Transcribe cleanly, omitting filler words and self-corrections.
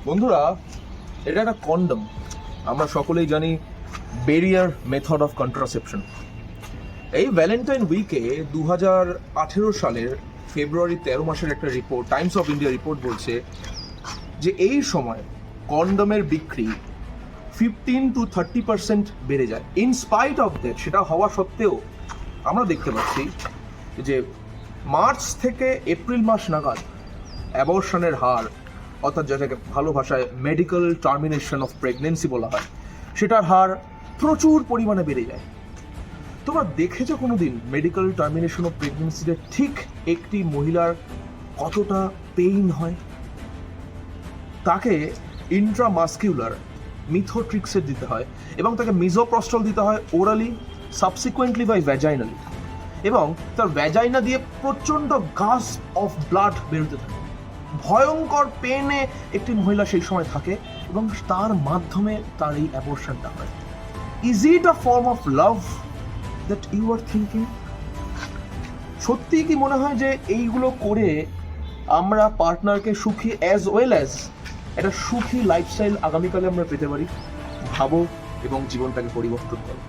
বন্ধুরা, এটা একটা কন্ডম। আমরা সকলেই জানি বেরিয়ার মেথড অফ কন্ট্রাসেপশন। এই ভ্যালেন্টাইন উইকে 2018 সালের ফেব্রুয়ারি 13 মাসের একটা report, Times of India report বলছে যে এই সময় কন্ডমের বিক্রি 15-30% বেড়ে যায়। ইন স্পাইট অফ দ্যাট, সেটা হওয়া সত্ত্বেও আমরা দেখতে পাচ্ছি যে মার্চ থেকে এপ্রিল মাস নাগাদ অ্যাবর্শনের হার, অর্থাৎ যেটাকে ভালো ভাষায় মেডিকেল টার্মিনেশন অফ প্রেগনেন্সি বলা হয়, সেটার হার প্রচুর পরিমাণে বেড়ে যায়। তোমরা দেখেছো কোনোদিন মেডিকেল টার্মিনেশন অফ প্রেগনেন্সিতে ঠিক একটি মহিলার কতটা পেইন হয়? তাকে ইন্ট্রামাস্কিউলার মিথোট্রিক্সের দিতে হয় এবং তাকে মিজোপ্রস্টল দিতে হয় ওরালি, সাবসিকুয়েন্টলি বাই ভ্যাজাইনালি, এবং তার ভ্যাজাইনা দিয়ে প্রচণ্ড গাস অফ ব্লাড বেরোতে থাকে। ভয়ঙ্কর পেনে একটি মহিলা সেই সময় থাকে এবং তার মাধ্যমে তার এই অ্যাবর্শনটা হয়। Is it a form of love that you are thinking? সত্যিই কি মনে হয় যে এইগুলো করে আমরা পার্টনারকে সুখী অ্যাজ ওয়েল অ্যাজ একটা সুখী লাইফস্টাইল আগামীকালে আমরা পেতে পারি? ভাবো এবং জীবনটাকে পরিবর্তন করো।